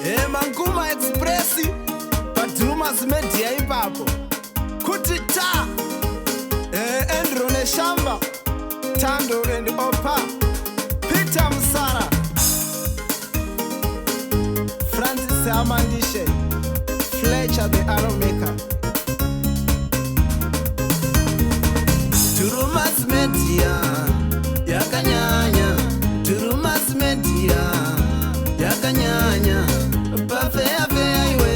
Manguma Express Padumas Media ipapo kuti ta Andrew Neshamba Tando and Opa Peter Msara Francis Amandishe Fletcher the Arrow Maker Durumas Media Yakanyanya Durumas Media Yakanyanya Buffet Iwe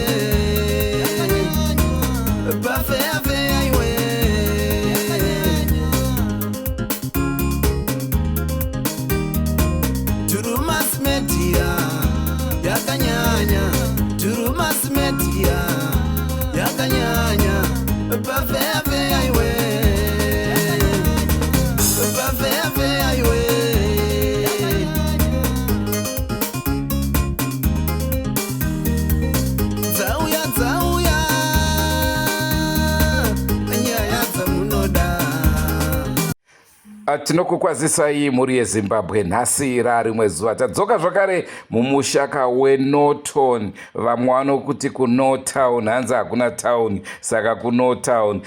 Buffet Iwe Durumas Media Yakanyanya Durumas Media Yakanyanya Buffet Iwe Tinokukwazisai muri yeZimbabwe nhasi rarimwe zuva tadzoka zvakare mumushaka weNorton. Vamwe vanokuti kuNortown, hanzi hakuna town saka kuNortown.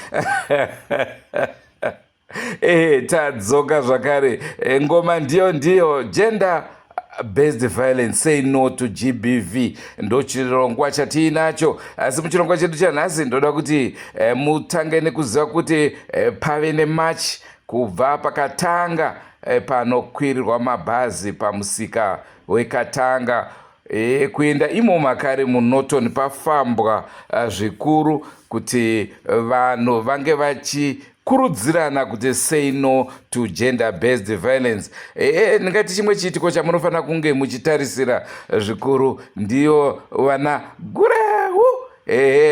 Tadzoka zvakare, ngoma ndiyo gender based violence, say no to GBV ndo chirongwa chatiinacho. Asi muchirongwa chedu chanhasi ndoda kuti mutange nekuziva kuti pave nemarch kubva pakatanga panokwirirwa mabhazi pamusika weKatanga kuenda imo makare muNorton pafambwa zvikuru kuti vanhu vange vachikurudzirana kuti say no to gender based violence. Ndingati chimwe chiitiko chamunofanira kunge muchitarisira zvikuru ndiyo vana gurehu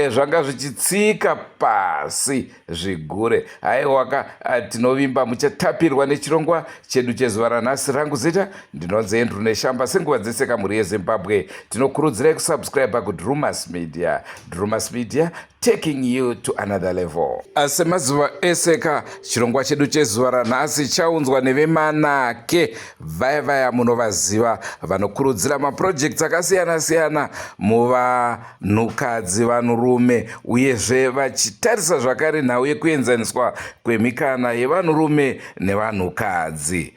zvanga zvichitsika pasi zvigure. Haiwaka tinovimba muchatapirwa nechirongwa chedu chezuva ranhasi. Rangu zita ndinonzi Andrew Neshamba. Senguva dzese kamuri yeZimbabwe tinokurudzirai kusubscribe kuDrumas Media. Drumas Media, taking you to another level. Semazuva eseka chirongwa chedu chezuva ranhasi chaunzwa nevemanake vaya munovaziva vanokurudzira maprojects akasiyana-siyana muvanhukadzi vanhurume uyezve vachitarisa zvakare nhau yekuenzaniswa kwemikana yevanhurume nevanhukadzi.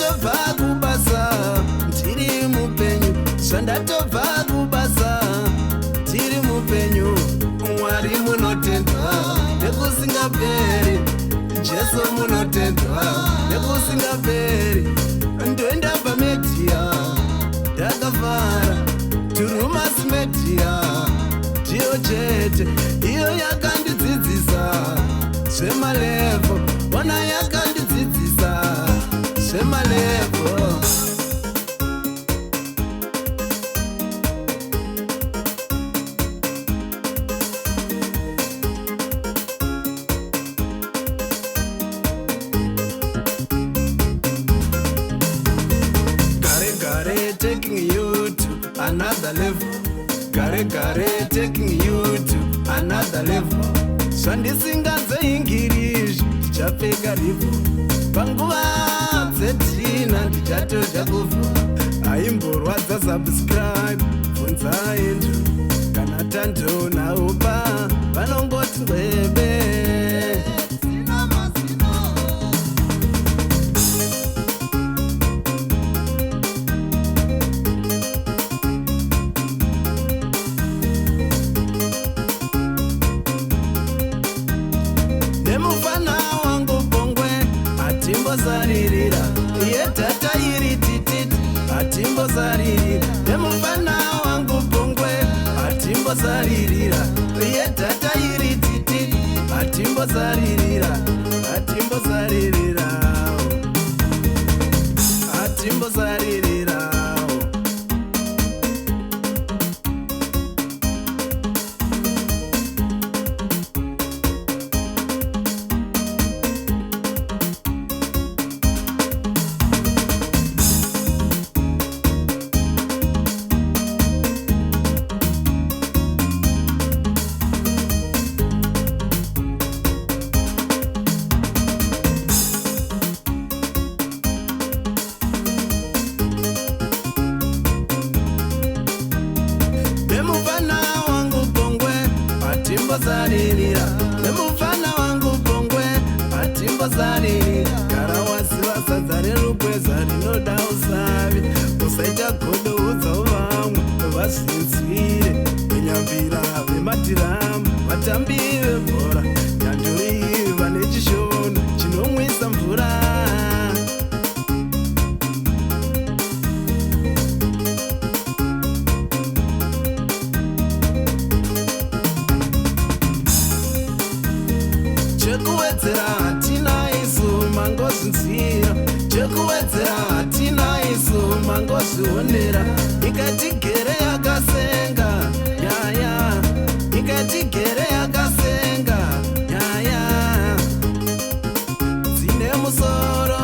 zvandatobva kubasa tiri mupenyu, zvandatobva kubasa tiri mupenyu. Mwari munotendwa nekusingaperi, Jesu munotendwa nekusingaperi. Ndoenda pamedia ndakafara, Turumas Media ndiyo chete iyo yakandidzidzisa zvemalevo, ona yakandidzidzisa zvemalevo. Taking you to another level. Gare taking you to another level. Zvandisingadzoingirish ndichapfeka rivo, panguva dzetina ndichatoja kufa. Aimborwadza subscribe, bvunza yendu kana tandonawo pa vanongoti ndwebe. Nemufana wangu Bongwe atimbozaririra, iye tata iri tititi atimbozaririra. Nemufana wangu Bongwe atimbozaririra, iye tata iri tititi atimbozaririra, atimbozaririra, atimbozaririra. Nemufana wangu Bongwe atimbozaririra, nemufana wangu Bongwe atimbozaririra. Gara waziva sadza rerubweza rinoda usavi, usaita godo udzawo vamwe vazinzwire. Venyambira vemadhiramu, vatambi vebhora, nyanduri vane chishona chinomwisa mvura. Chekuwedzera hatina isu mangozvinzwira, chekuwedzera hatina isu mangozvionera. Ikatigere yakasenga yaya, ikatigere yakasenga yaya. Dzine musoro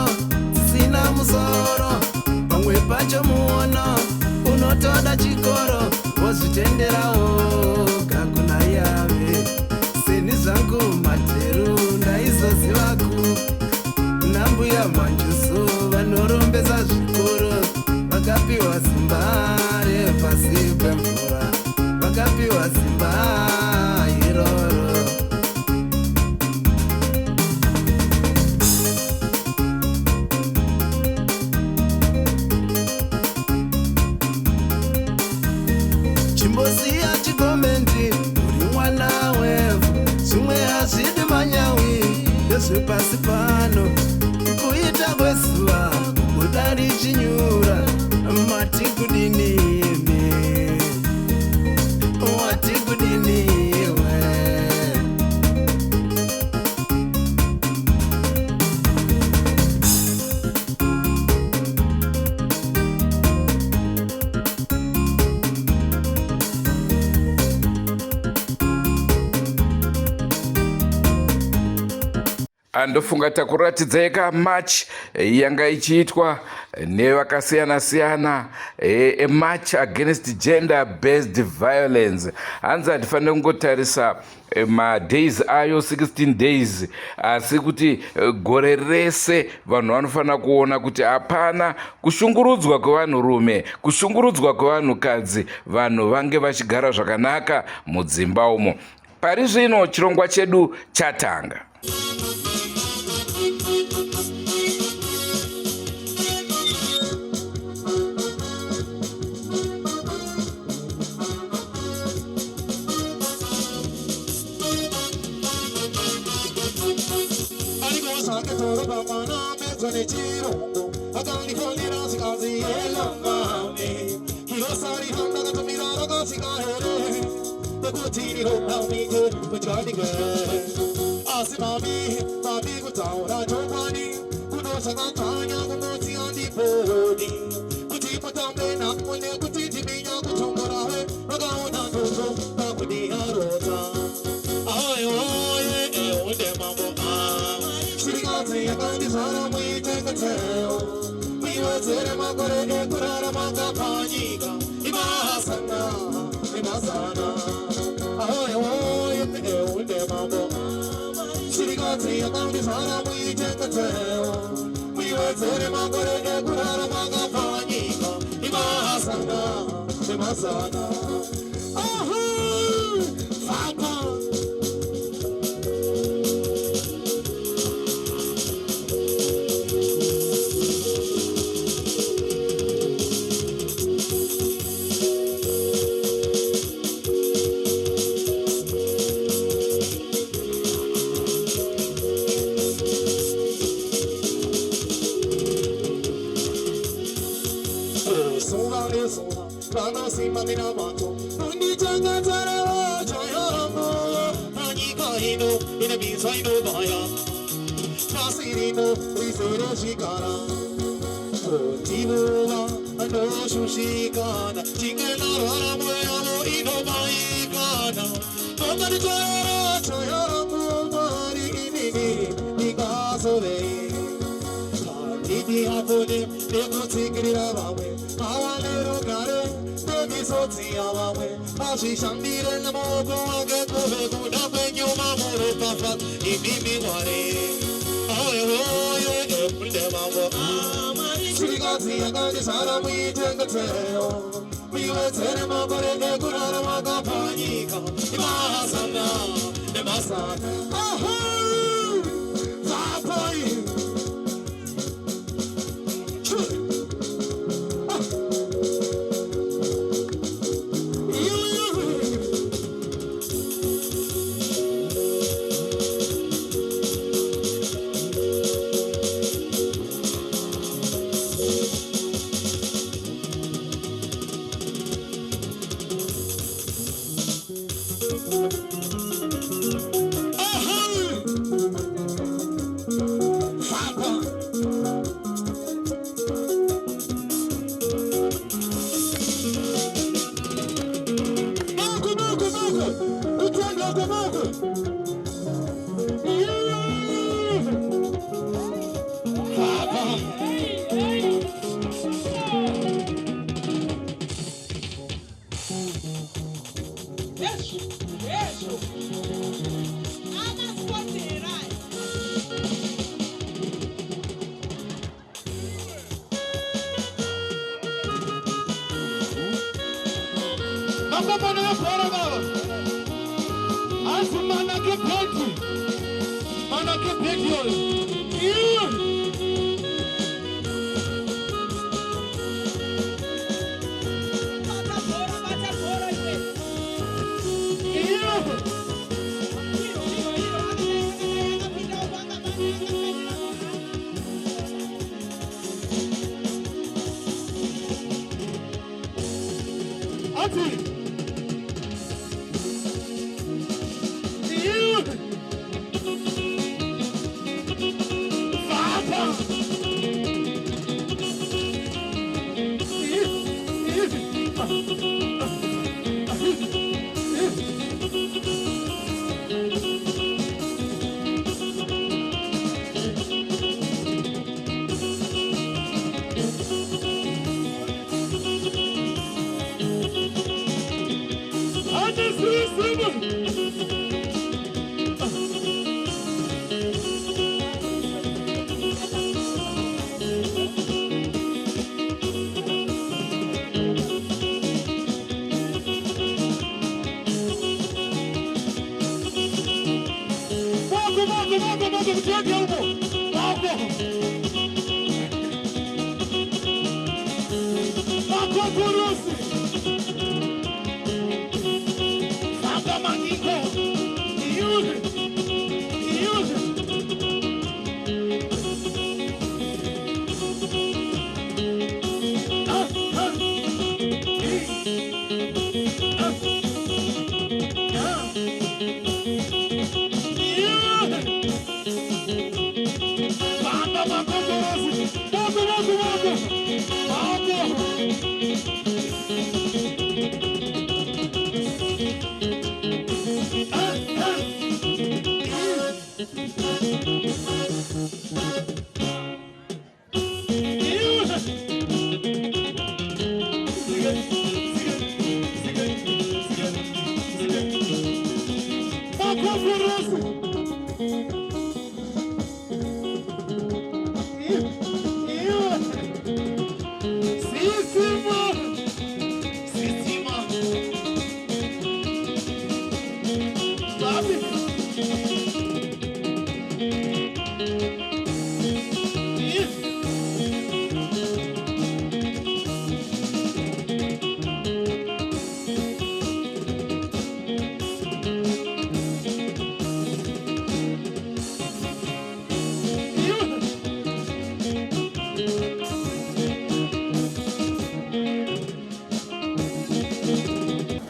dzisina musoro, pamwe pacho muono unotoda chikoro, wozvitenderawo kakuna yave. Seni zvangu materu ndaizozivaku, nambuya manjuso vanorombesa zvikoro, vakapiwa simba repasi pemvura, vakapiwa simba iroro. Chimbosiya chikomenti uri mwana wevhu, zvimwe hazvidi manyawi ezvepasi pano. Kuita kwezuva kubuda richinyura, mati kudini imi, wati kudini iwe. Andofunga takuratidzai kamatch yanga ichiitwa nevakasiyana-siyana, match against gender based violence. Hanzi handifanira kungotarisa madays ayo 16 days, asi kuti gore rese vanhu vanofanira kuona kuti hapana kushungurudzwa kwevanhurume, kushungurudzwa kwevanhukadzi, vanhu vange vachigara zvakanaka mudzimba umo. Pari zvino chirongwa chedu chatanga. shaka toro bamana me tone chiro agani kholi ras kazi elama me kiro sari handa ka tumira raga sigare ko tiri ro na mi je pachadi ga asimami mami ko taura jopani kuno sanga tanya ko ti andi podi kuti patambe na mone kuti timinya ko chongora he raga ona to na kudi arota ayo ye onde mambo Sirigati agandi sara mi tenga teo mi watere magore e kurara maga paniga imasana imasana ayo ye onde mambo Sirigati agandi sara mi tenga teo mi watere magore e kurara maga paniga imasana imasana Papa Rana si mamina mato, Nani janga tara ho jaya mo, Nani kahino ina bisaino baya, Masirino risero shikara, Tinuva ano shushikana, Chingena rara moyamo ino maikana, Mamani jaya mo mari inini nikasove. Titi apone, demo tikiri avawe, awale rogare, demi soti avawe, ashi shandire namo koage kove kuda penyo mamore pafat, inimi ware, ayo epunde mambo, Sirigati agandi sara mi tenga teo, mi wetere mabare ne kurara maga panika, imasana, imasana, Papai.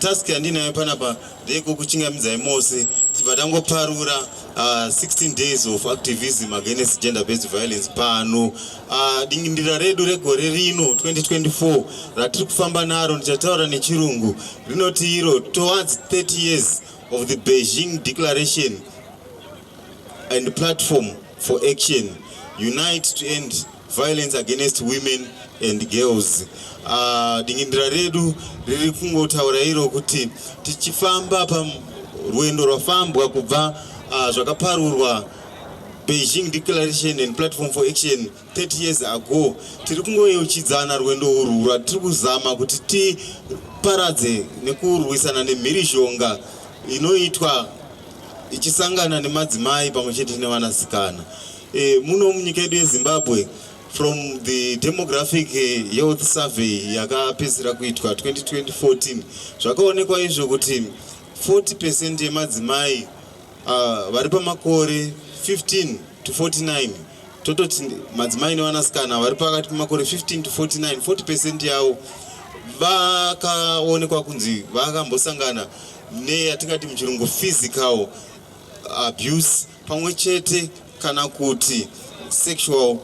task yandinayo panapa ndeko kuchingamidza mose tibva tangoparura 16 days of activism against gender based violence pano dingindira redu regore rino 2024 ratiri kufamba naro ndichataura nechirungu rinoti iro towards 30 years of the Beijing Declaration and Platform for Action Unite to End Violence Against Women and Girls. Dingindira redu riri kungotaura iro kuti tichifamba parwendo rwafambwa kubva zvakaparurwa Beijing Declaration and Platform for Action 30 years ago. Tiri kungoyeuchidzana rwendo urwu rwatiri kuzama kuti tiparadze nekurwisana nemhirizhonga inoitwa ichisangana nemadzimai pamwe chete nevanasikana. Muno munyika yedu yeZimbabwe, from the demographic health survey yakapedzisira kuitwa 2014 zvakaonekwa izvo kuti 40% yemadzimai vari pamakore 15 to 49, tototi madzimai nevanasikana vari pakati pamakore 15 to 49, 40% yavo vakaonekwa kunzi vakambosangana neyatingati muchirungu physical abuse pamwe chete kana kuti sexual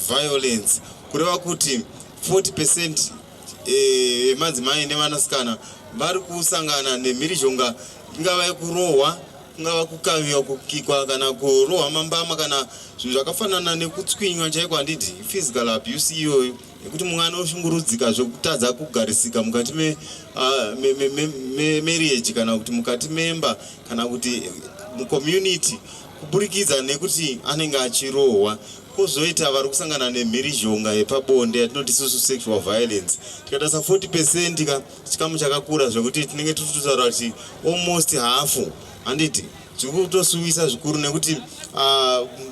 violence, kureva kuti 40% yemadzimai nevanasikana vari kusangana nemhirizhonga, ingava yekurohwa, ingava kukaviwa, kukikwa kana kurohwa mambama kana zvinhu zvakafanana nekutswinywa chaiko, handiti physical abuse iyoyo yekuti mwana oshungurudzika zvokutadza kugarisika mukati marriage kana kuti mukati memba kana kuti mucommunity kuburikidza nekuti anenge achirohwa. Kozoita vari kusangana nemhirizhonga yepabonde yatinoti isusu sexual violence. Tikatasa 40% chikamu chakakura zvokuti tinenge tutaura kuti almost half, handiti zvirikutosuwisa zvikuru nekuti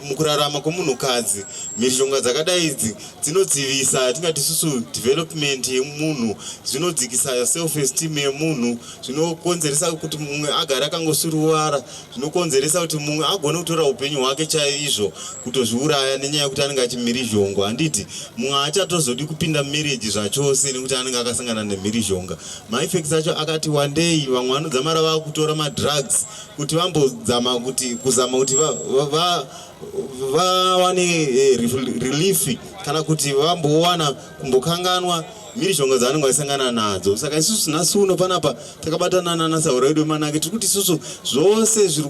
mukurarama kwomunhukadzi mhirizhonga dzakadai idzi dzinodzivisa tingati isusu development yemunhu, zvinodzikisa self esteem yemunhu, zvinokonzeresa kuti mumwe agare akangosuruwara, zvinokonzeresa kuti mumwe agone kutora upenyu hwake chaizvo kutozviuraya nenyaya yekuti anenge achimhirizhonga, handiti mumwe achatozodi kupinda marriage zvachose nekuti anenge akasangana nemhirizhonga. Maeffects acho akati one day vamwe vanodzamara vakutora madrugs kuti vambozama kuti vawane relief kana kuti vambowana kumbokanganwa mhirizhonga dzavanenge vachisangana nadzo. Saka isusu nhasi uno panapa takabatana nanasaura edu manake tiri kuti isusu zvose zviri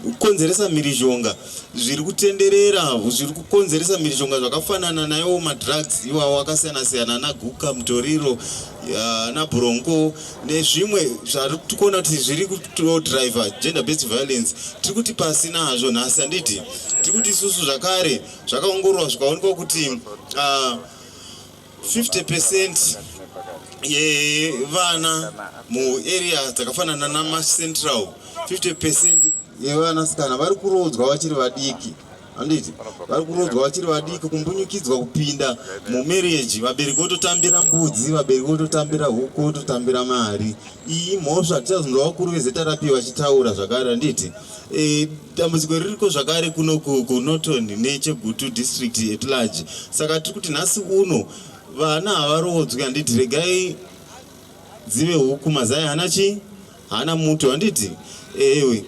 kukonzeresa mhirizhonga, zviri kutenderera, zviri kukonzeresa mhirizhonga zvakafanana nayo madrugs iwawo akasiyana-siyana, naguka, mutoriro, nabronco nezvimwe zvari kuona kuti zviri kutodriva gender based violence. Tiri kuti pasi nazvo nhasi, handiti tiri kuti isusu zvakare zvakaongororwa zvikaonekwa kuti 50% yevana muarea dzakafanana namacentral, 50% yevanasikana vari kurodzwa vachiri vadiki, handiti vari kurodzwa vachiri vadiki, kumbunyukidzwa kupinda mumarriage. Vabereki vototambira mbudzi, vabereki vototambira huku, vototambira mari. Iyi mhosva tichazonzwa vakuru vezetarapi vachitaura zvakare, handiti dambudziko ririko zvakare kuno kuNorton neChegutu district at large. Saka tiri kuti nhasi uno vana havarodzwi, handiti regai dzive huku, mazai hana muto, handiti ewe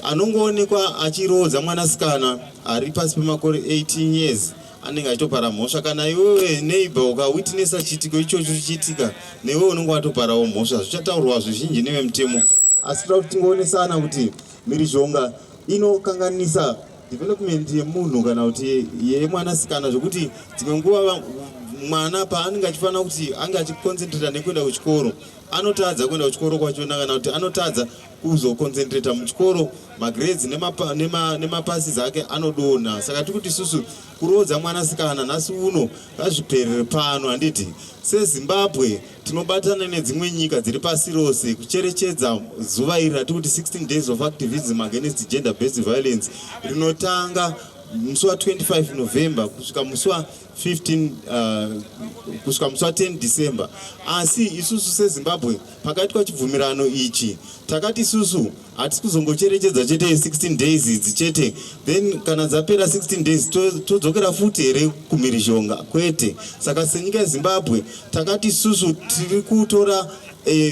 anongoonekwa achirodza mwanasikana ari pasi pemakore 18 years anenge achitopara mhosva. Kana iwewe neighbor ukawitnessa chiitiko ichocho chichiitika, newewe unenge watoparawo mhosva. Zvichataurwa zvizhinji nevemutemo, asi toda kuti tingoonesana kuti mhirizhonga inokanganisa development yemunhu kana kuti yemwanasikana, zvokuti dzimwe nguva mwana paanenge achifanira kuti ange achiconcentrata nekuenda kuchikoro anotadza kuenda kuchikoro kwachona, kana kuti anotadza kuzoconcentrata muchikoro, magrades nemapasi ake anodonha. Saka tiri kuti isusu kurodza mwanasikana nhasi uno ngazviperere pano, handiti seZimbabwe tinobatana nedzimwe nyika dziri pasi rose kucherechedza zuva iri ratiri kuti 16 days of activism against gender based violence, rinotanga musi wa25 November kusvika musi wa15 kusvika musi wa10 December. Asi isusu seZimbabwe pakaitwa chibvumirano ichi takati isusu hatisi kuzongocherechedza chete 16 days idzi chete, then kana dzapera 16 days todzokera futi here kumhirizhonga, kwete. Saka senyika yeZimbabwe takati isusu tiri kutora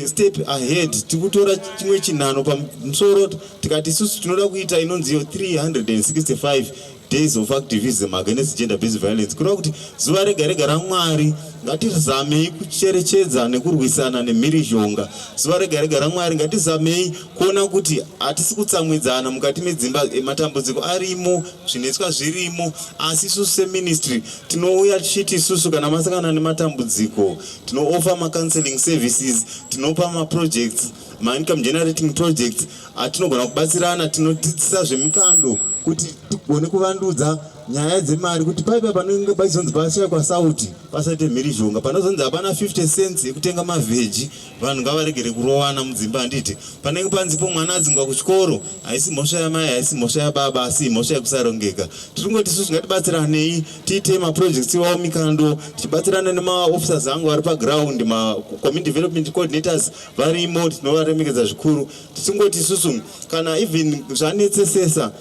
step ahead, tikutora chimwe chinhano pamusoro tikati isusu tinoda kuita inonziyo 365 days of activism against gender based violence. Kureva kuti zuva rega rega raMwari ngatizamei kucherechedza nekurwisana nemhirizhonga. Zuva rega rega raMwari ngatizamei kuona kuti hatisi kutsamwidzana mukati medzimba, matambudziko arimo, zvinoitwa zvirimo, asi isusu seministry tinouya tichiti isusu kana masangana nematambudziko tinooffer ma-counseling services, tinopa ma-projects, ma-income generating projects atinogona kubatsirana, tinodzidzisa zvemikando kuti tigone kuvandudza nyaya dzemari, kuti paipa panenge paizonzi pashayikwa sauti pasaite mhirizhonga, panozonzi hapana 50 cents yekutenga mavheji, vanhu ngavaregere kurowana mudzimba. Handiti panenge panzipo mwana adzingwa kuchikoro, haisi mhosva yamai, haisi mhosva yababa, asi mhosva yekusarongeka. Tiringoti isusu ngatibatsiranei tiite maprojects iwawo mikando, tichibatsirana nemaofficers angu vari paground, ma-community development coordinators varimo, tinovaremekedza zvikuru. Tichingoti isusu kana even zvanetsesesa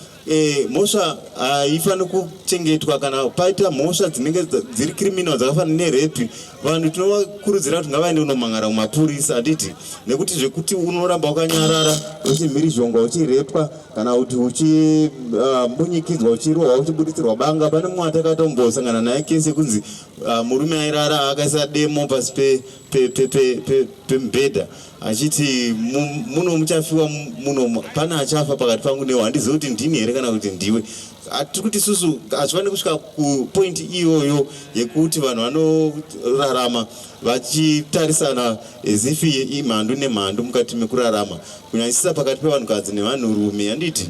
mhosva haifani kuchengetwa, kana paita mhosva dzinenge dziri criminal dzakafanana nerape, vanhu tinovakurudzira kuti ngavaende kunomhangara kumapurisa. Handiti nekuti zvekuti unoramba wakanyarara uchimhirizhonga, uchirepwa, kana kuti uchimbunyikidzwa, uchirohwa, uchibudirwa banga. Pane mumwe atakaatombosangana naye kesi yekunzi murume airara akaisa demo pasi pemubhedha achiti muno muchafiwa, muno pana achafa pakati pangu newe. Handizivi kuti ndini here kana kuti ndiwe. Tiri kuti isusu hatifaniri kusvika kupointi iyoyo yekuti vanhu vanorarama vachitarisana zifi imhandu nemhandu mukati mekurarama, kunyanyisisa pakati pevanhukadzi nevanhurume. Handiti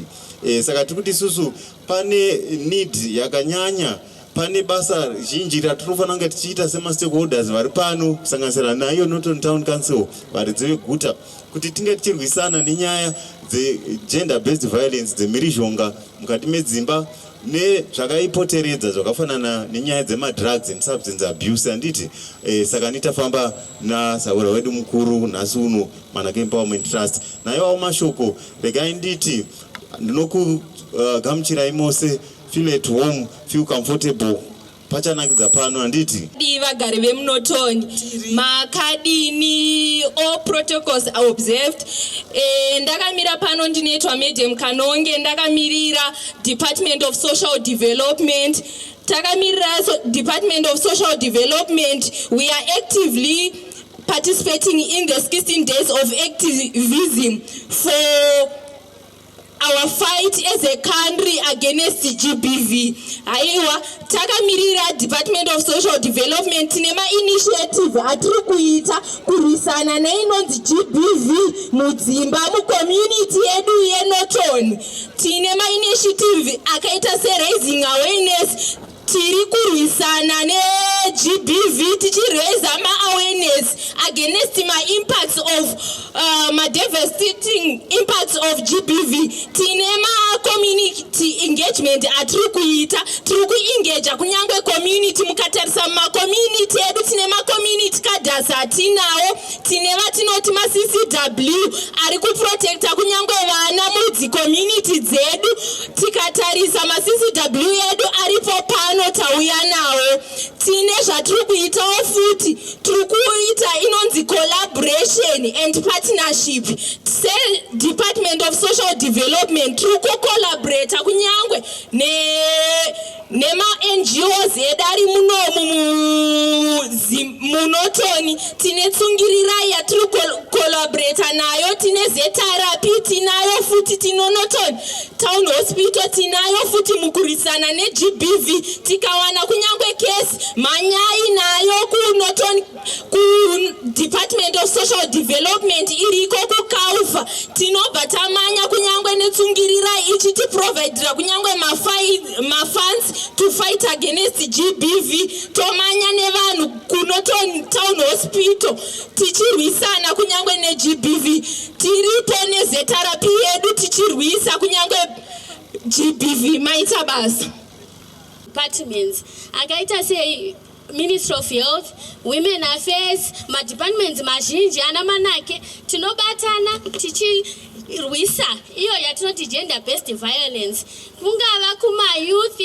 saka tiri kuti isusu pane need yakanyanya, pane basa zhinji ratinofanira kunge tichiita sema-stakeholders vari pano, kusanganisira nayo Norton Town Council, varidzi veguta, kuti tinge tichirwisana nenyaya dze-gender based violence, dzemhirizhonga mukati medzimba nezvakaipoteredza zvakafanana nenyaya dzema-drugs and substance abuse. Handiti saka nitafamba nasaura wedu mukuru nhasi uno, Manake Empowerment Trust. Naiwawo mashoko, regai nditi ndinokugamuchirai mose, feel at home, feel comfortable, pachanakidza pano. Handiti vagari vemunotoni makadini, all protocols are observed. Ndakamira pano ndinoitwa Madam Kanonge, ndakamirira Department of Social Development. Takamirira Department of Social Development. We are actively participating in the 16 days of activism for our fight as a country against GBV. Aiwa, takamirira Department of Social Development nema initiative atiri kuita kurwisana neinonzi GBV mudzimba mucommunity yedu yeNorton. Tinema initiative akaita se-raising awareness, tiri kurwisana ne-GBV, tichiraise ma-awareness against ma-impacts of ma-devastating impacts of GBV. Tine ma-community engagement atiri kuita, tiri kuengage kunyangwe community. Mukatarisa ma-community edu, tine ma-community cadres atinawo, tine vatinoti ma-CCW ari kuprotecta kunyangwe vana mudzi community dzedu. Tikatarisa ma-CCW edu aripo pano tauya nawo. Tine zvatiri kuitawo futi, tiri kuita inonzi collaboration and partnership. Se Department of Social Development tiri kucollaborate kunyangwe nema-NGOs edu ari munotoni. Tine tsungirirai yatiri collaborate nayo, tine zetherapy tinayo futi, tinonotoni Town Hospital tinayo futi mukurisana ne-GBV. Tikawana kunyangwe case manyai nayo kunotoni ku Department of Social Development iriko kukaufa. Tinobva tamanya kunyangwe netsungirira ichiti providera kunyangwe ma-funds to fight against GBV. Tomanya nevanhu kunotoni Town Hospital tichirwisana kunyangwe ne-GBV. Tiripo nezetherapy yedu tichirwisa kunyangwe GBV. Maita basa departments akaita se Ministry of Health, Women Affairs, ma-departments mazhinji ana manake tinobatana tichirwisa iyo yatinoti gender based violence, kungava kuma-youth,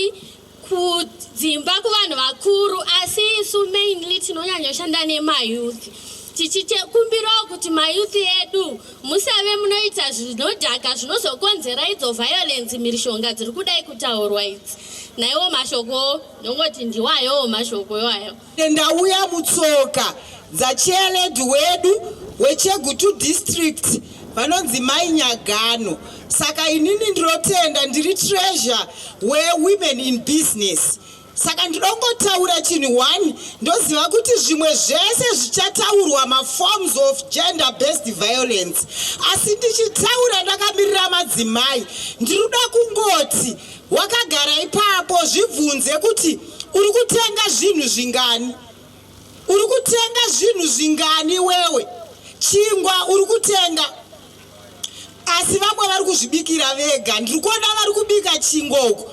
kudzimba kuvanhu vakuru, asi isu mainly tinonyanya kushanda nema-youth. tichikumbirawo kuti mayuthi edu musave munoita zvinodhaka zvinozokonzera idzo violence mishonga dziri kudai kutaurwa idzi. Naiwo mashoko ndongoti ndiwayo mashoko iwayo. Ndauya mutsoka dzachieledi wedu weChegutu district vanonzi Mai Nyagano. Saka inini ndinotenda ndiri treasure wewomen in business. Saka ndinongotaura chinhu 1 ndoziva kuti zvimwe zvese zvichataurwa maforms of gender based violence. Asi ndichitaura ndakamirira madzimai ndinoda kungoti wakagara ipapo zvibvunze kuti uri kutenga zvinhu zvingani? Uri kutenga zvinhu zvingani wewe? Chingwa uri kutenga? Asi vamwe vari kuzvibikira vega. Ndiri kuona vari kubika chingoko.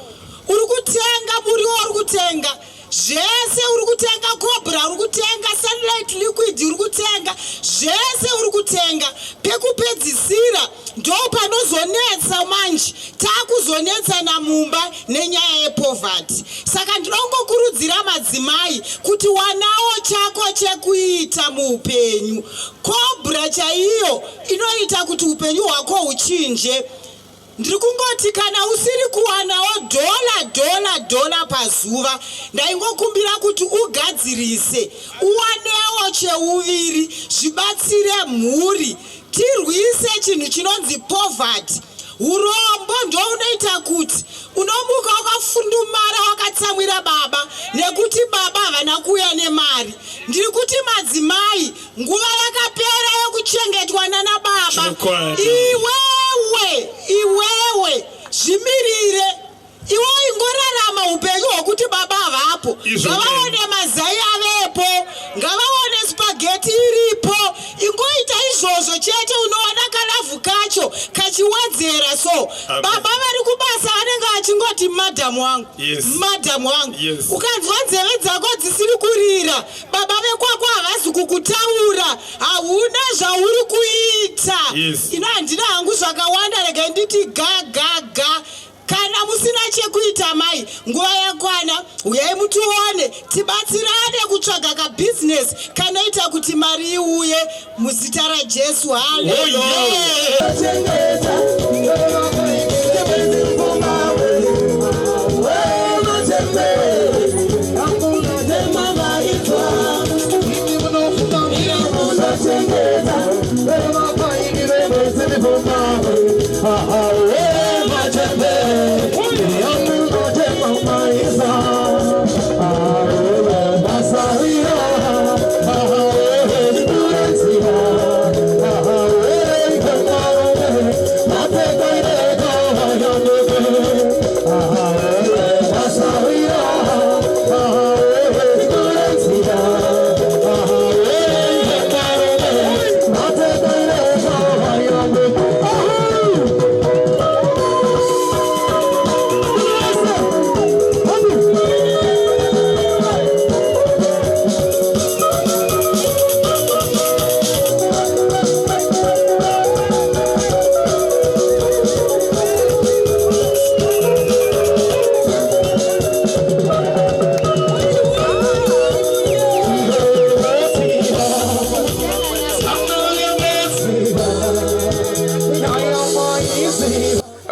Uri kutenga muriwo, uri kutenga zvese, uri kutenga Cobra, uri kutenga Sunlight Liquid, uri kutenga zvese, uri kutenga. Pekupedzisira ndo panozonetsa manje, takuzonetsa namumba nenyaya yepoverty. Saka ndinongokurudzira madzimai kuti wanawo chako chekuita muupenyu. Cobra chaiyo inoita kuti upenyu hwako huchinje. Ndiri kungoti kana usiri kuwanawo dola pazuva, ndaingokumbira kuti ugadzirise uwanewo cheuviri zvibatsire mhuri, tirwise chinhu chinonzi poverty. Urombo ndo unoita kuti unomuka wakafundumara wakatsamwira baba nekuti baba havana kuuya nemari. Ndiri kuti madzimai nguva yakapera yokuchengetwa nana baba. Iwewe zvimirire, iwe ingorarama upenyu hwokuti baba havapo. Ngavaone mazai avepo, ngavaone spaghetti iripo. Ingoita izvozvo chete, unoona kalavhu kacho kachiwedzera. So baba vari kubasa vanenge vachingoti madhamu wangu, madhamu wangu. Ukanzwa nzeve dzako dzisiri kurira, baba vekwako havazi kukutaura, hauna zvauri kuita. Ino handina hangu zvakawanda, rega nditi gaga. Kana musina chekuita mai, nguva yakwana uyai mutione, tibatsirane kutsvaga ka business kanoita kuti mari iuye muzita raJesu. Hallelujah.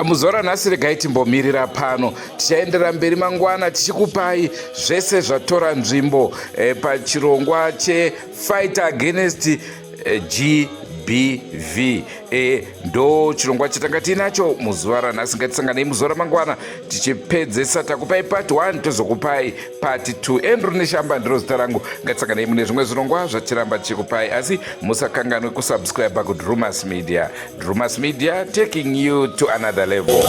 Muzora nhasi regai timbomirira pano, tichaendera mberi mangwana tichikupai zvese zvatora nzvimbo pachirongwa cheFight Against GBV. Ndo chirongwa chatanga tinacho muzuva ranhasi. Ngatisanganei muzuva ramangwana tichipedzesa. Takupai part 1 tozokupai part 2. Andrew Neshamba ndiro zita rangu. Ngatisanganei mune zvimwe zvirongwa zvatiramba tichikupai, asi musakanganwe kusubscribe kuDrumas Media. Drumas Media, taking you to another level.